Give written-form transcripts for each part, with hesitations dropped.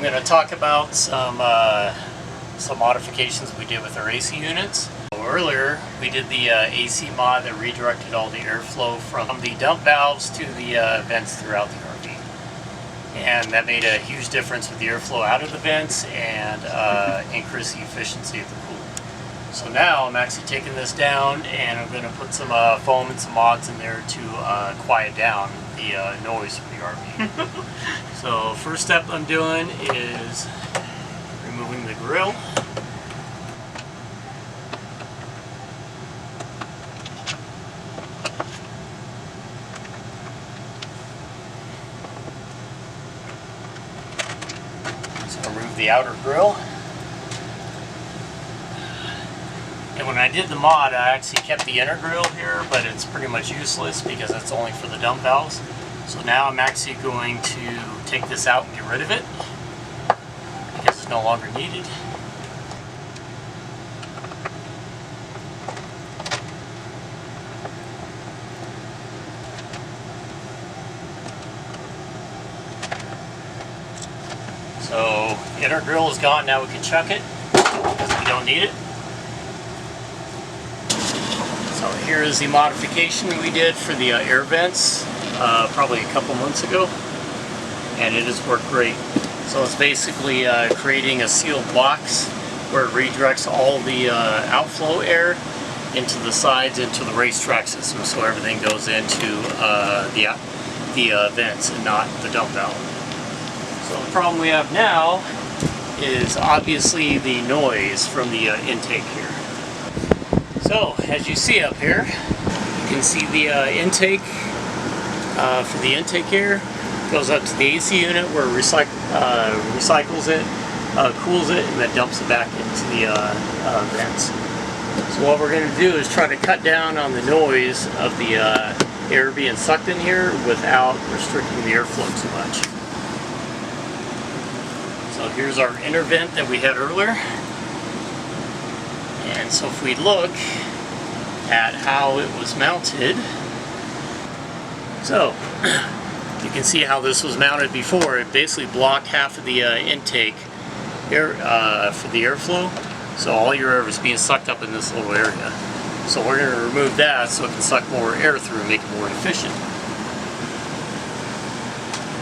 going to talk about some modifications we did with our AC units. So earlier we did the AC mod that redirected all the airflow from the dump valves to the vents throughout the RV. And that made a huge difference with the airflow out of the vents and increased the efficiency of the pool. So now I'm actually taking this down and I'm going to put some foam and some mods in there to quiet down the noise from the RV. So first step I'm doing is removing the grill. So remove the outer grill. And when I did the mod, I actually kept the inner grill here, but it's pretty much useless because it's only for the dump valves. So now I'm actually going to take this out and get rid of it because it's no longer needed. So the inner grill is gone, now we can chuck it because we don't need it. So here is the modification we did for the air vents probably a couple months ago, and it has worked great. So it's basically creating a sealed box where it redirects all the outflow air into the sides into the racetrack system, so everything goes into the vents and not the dump valve. So the problem we have now is obviously the noise from the intake here. So, as you see up here, you can see the intake for the intake air goes up to the AC unit where it recycles it, cools it, and then dumps it back into the vents. So what we're going to do is try to cut down on the noise of the air being sucked in here without restricting the airflow too much. So here's our inner vent that we had earlier. And so if we look at how it was mounted, so you can see how this was mounted before. It basically blocked half of the intake air for the airflow, so all your air was being sucked up in this little area. So we're going to remove that so it can suck more air through and make it more efficient.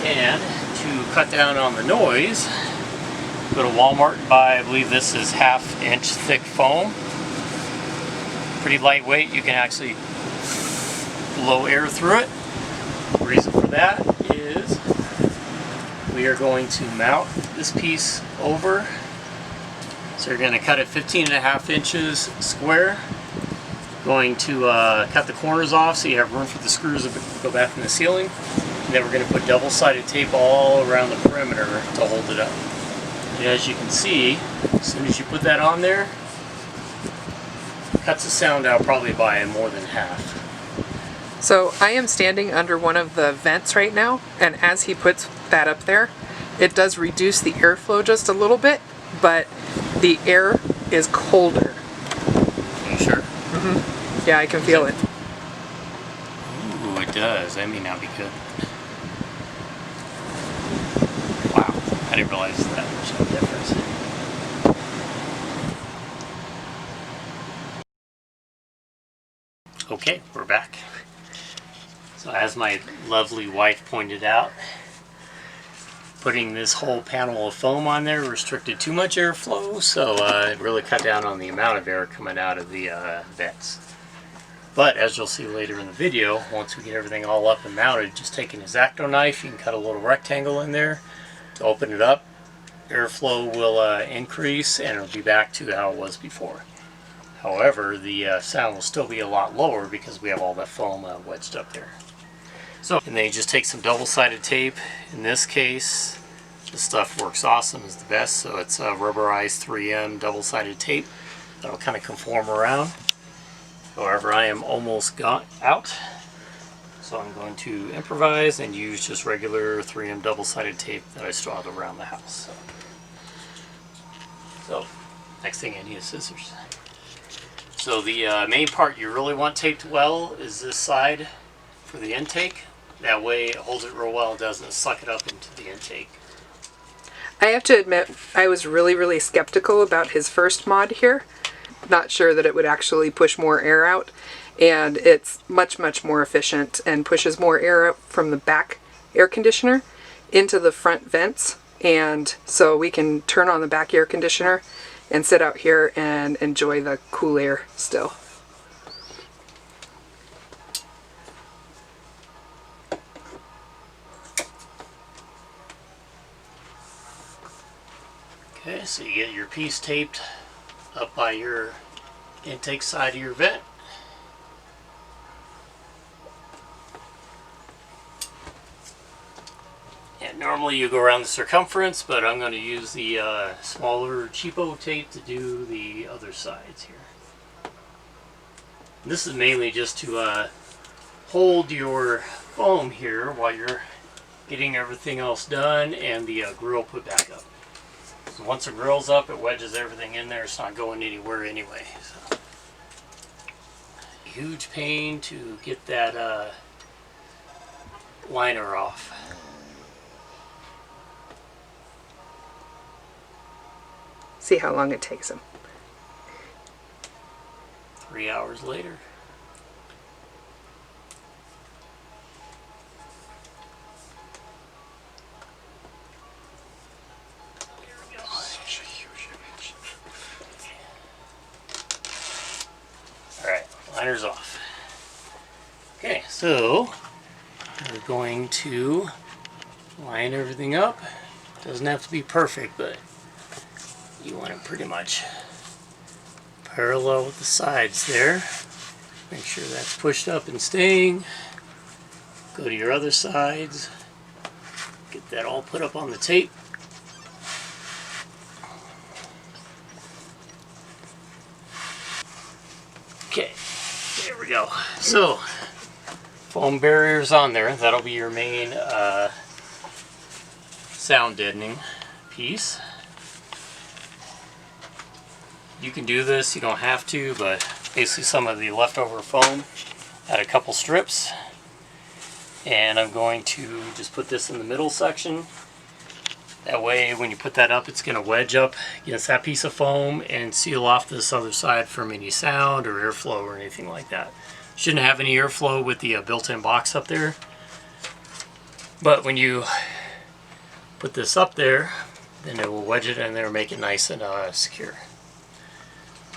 And to cut down on the noise, go to Walmart and buy, I believe this is 1/2 inch thick foam. Pretty lightweight, you can actually blow air through it. The reason for that is we are going to mount this piece over. So you're going to cut it 15.5 inches square. Going to cut the corners off so you have room for the screws to go back in the ceiling. And then we're going to put double-sided tape all around the perimeter to hold it up. And as you can see, as soon as you put that on there, it cuts the sound out probably by more than half. So I am standing under one of the vents right now, and as he puts that up there, it does reduce the airflow just a little bit, but the air is colder. Are you sure? Mm-hmm. Yeah, I can feel it. Ooh, it does. That may not be good. Wow, I didn't realize that much of a difference. Okay, we're back. So as my lovely wife pointed out, putting this whole panel of foam on there restricted too much airflow, so it really cut down on the amount of air coming out of the vents. But as you'll see later in the video, once we get everything all up and mounted, just take an X-Acto knife, you can cut a little rectangle in there to open it up. Airflow will increase and it'll be back to how it was before. However, the sound will still be a lot lower because we have all that foam wedged up there. So, and then you just take some double-sided tape. In this case, this stuff works awesome, is the best. So it's rubberized 3M double-sided tape that'll kind of conform around. However, I am almost got out, so I'm going to improvise and use just regular 3M double-sided tape that I strawed around the house. So, next thing I need is scissors. So the main part you really want taped well is this side for the intake. That way it holds it real well and doesn't suck it up into the intake. I have to admit, I was really skeptical about his first mod here. Not sure that it would actually push more air out. And it's much more efficient and pushes more air out from the back air conditioner into the front vents. And so we can turn on the back air conditioner and sit out here and enjoy the cool air still. Okay, so you get your piece taped up by your intake side of your vent. And normally you go around the circumference, but I'm going to use the smaller cheapo tape to do the other sides here. This is mainly just to hold your foam here while you're getting everything else done and the grill put back up. So once the grill's up, it wedges everything in there. It's not going anywhere anyway. So, huge pain to get that liner off. See how long it takes him. 3 hours later. Alright, liner's off. Okay, so we're going to line everything up. Doesn't have to be perfect, but you want it pretty much parallel with the sides there. Make sure that's pushed up and staying. Go to your other sides. Get that all put up on the tape. Okay, there we go. So, foam barriers on there. That'll be your main sound deadening piece. You can do this, you don't have to, but basically some of the leftover foam, add a couple strips, and I'm going to just put this in the middle section. That way when you put that up, it's going to wedge up against that piece of foam and seal off this other side from any sound or airflow or anything like that. Shouldn't have any airflow with the built-in box up there, but when you put this up there, then it will wedge it in there and make it nice and secure.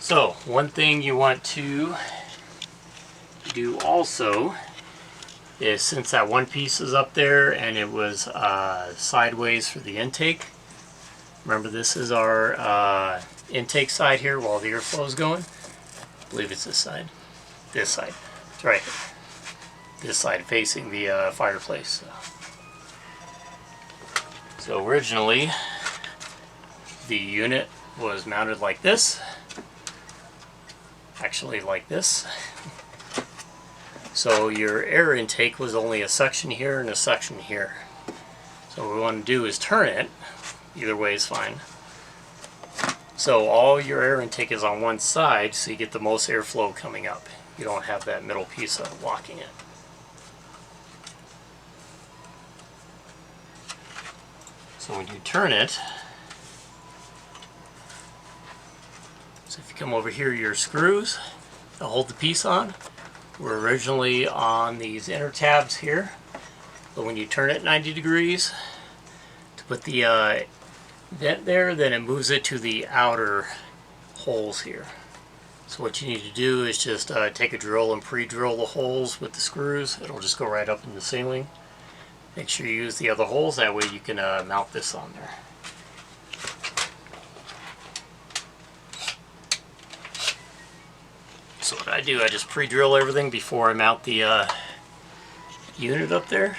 So, one thing you want to do also is, since that one piece is up there and it was sideways for the intake, remember this is our intake side here while the airflow is going. I believe it's this side. This side. That's right. This side facing the fireplace. So originally the unit was mounted like this. Actually like this. So your air intake was only a section here and a section here. So what we want to do is turn it. Either way is fine. So all your air intake is on one side, so you get the most airflow coming up. You don't have that middle piece blocking it. So when you turn it, so if you come over here, your screws to hold the piece on were originally on these inner tabs here, but when you turn it 90 degrees to put the vent there, then it moves it to the outer holes here. So what you need to do is just take a drill and pre-drill the holes with the screws. It'll just go right up in the ceiling. Make sure you use the other holes, that way you can mount this on there. So what I do, I just pre-drill everything before I mount the unit up there.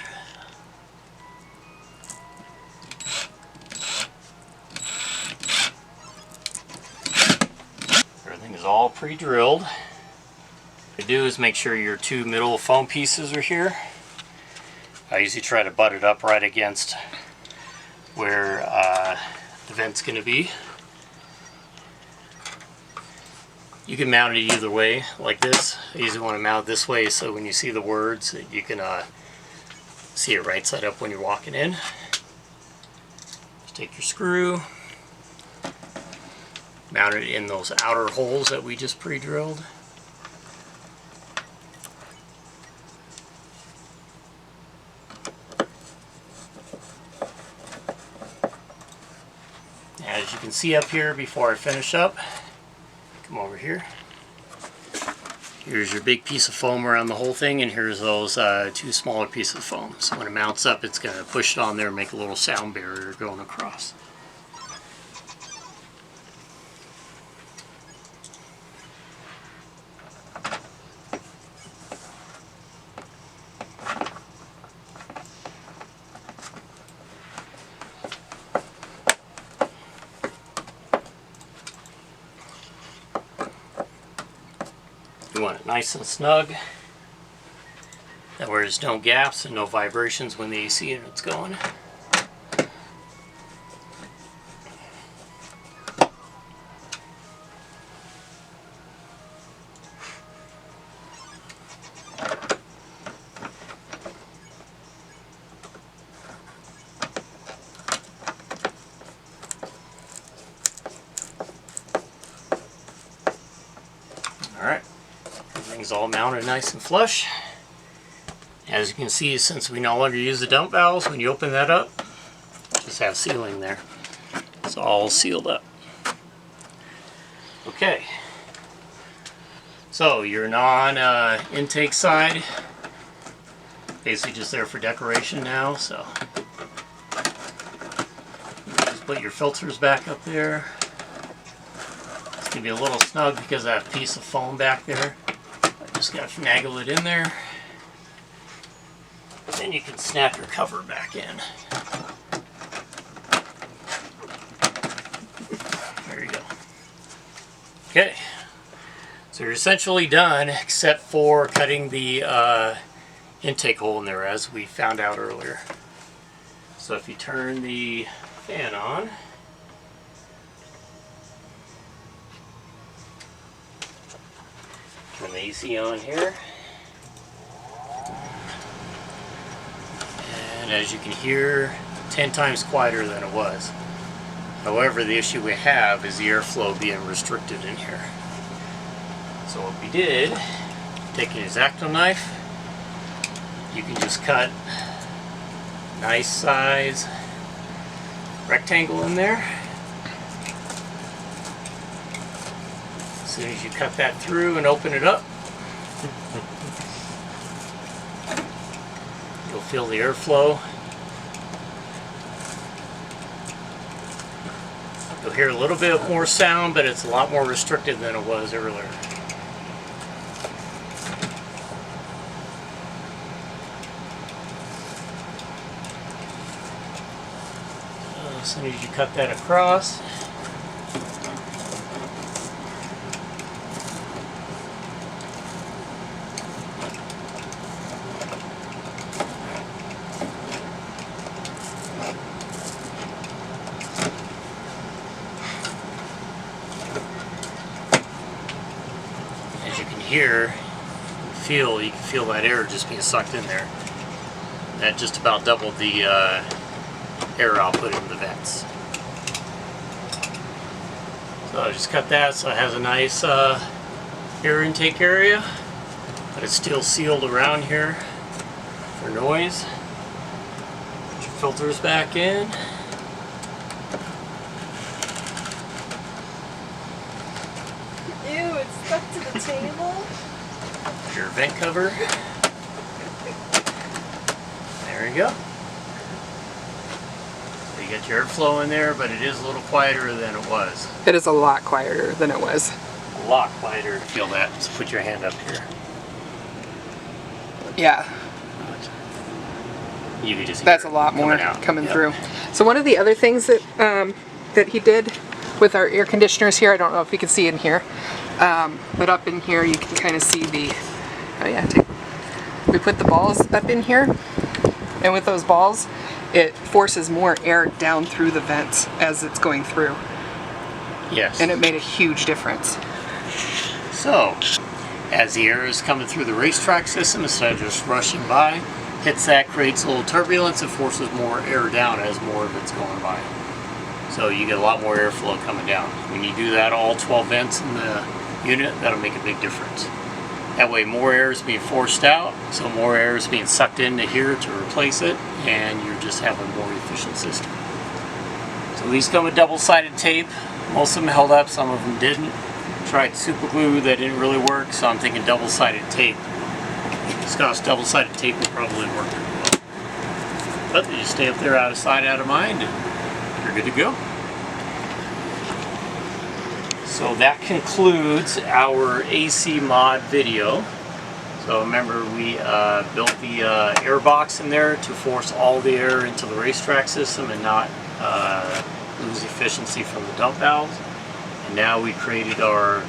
Everything is all pre-drilled. What I do is make sure your two middle foam pieces are here. I usually try to butt it up right against where the vent's going to be. You can mount it either way, like this. I usually want to mount it this way so when you see the words, you can see it right side up when you're walking in. take your screw, mount it in those outer holes that we just pre-drilled. As you can see up here, before I finish up, come over here. Here's your big piece of foam around the whole thing, and here's those two smaller pieces of foam. So when it mounts up, it's going to push it on there and make a little sound barrier going across. You want it nice and snug. That way there's no gaps and no vibrations when the AC unit's going. Alright. Everything's all mounted nice and flush. As you can see, since we no longer use the dump valves, when you open that up, just have sealing there. It's all sealed up. Okay. So your non-intake side, basically just there for decoration now. So just put your filters back up there. It's gonna be a little snug because of that piece of foam back there. I just gotta finagle it in there. Then you can snap your cover back in. There you go. Okay, so you're essentially done except for cutting the intake hole in there as we found out earlier. So if you turn the fan on, turn the AC on here. And as you can hear, 10 times quieter than it was. However, the issue we have is the airflow being restricted in here. So what we did, taking an X-Acto knife, you can just cut a nice size rectangle in there. As soon as you cut that through and open it up, you'll feel the airflow. You'll hear a little bit more sound, but it's a lot more restricted than it was earlier. As soon as you cut that across, here, you can feel that air just being sucked in there. That just about doubled the air output in the vents. So I just cut that so it has a nice air intake area, but it's still sealed around here for noise. Put your filters back in. Ew, it's stuck to the table. Your vent cover. There you go. So you got your airflow in there, but it is a little quieter than it was. It is a lot quieter than it was. A lot quieter. Feel that. Just put your hand up here. Yeah. You can just That's a lot more coming through. So one of the other things that that he did with our air conditioners here, I don't know if you can see in here, but up in here you can kind of see the, oh yeah, we put the balls up in here, and with those balls it forces more air down through the vents as it's going through. Yes. And it made a huge difference. So, as the air is coming through the racetrack system, instead of just rushing by, hits that, creates a little turbulence, and forces more air down as more of it's going by. So you get a lot more airflow coming down. When you do that, all 12 vents in the unit, that'll make a big difference. That way more air is being forced out, so more air is being sucked into here to replace it, and you just have a more efficient system. So these come with double-sided tape. Most of them held up, some of them didn't. Tried super glue, that didn't really work, so I'm thinking double-sided tape. Scotch double-sided tape will probably work pretty well. But you just stay up there out of sight, out of mind, and you're good to go. So that concludes our AC mod video. So remember, we built the air box in there to force all the air into the racetrack system and not lose efficiency from the dump valves. And now we created our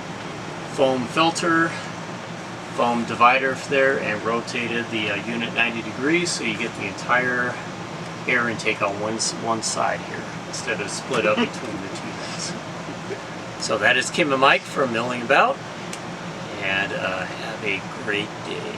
foam filter, foam divider there, and rotated the unit 90 degrees so you get the entire air intake on one side here instead of split up between the two vents. So that is Kim and Mike from Milling About, and have a great day.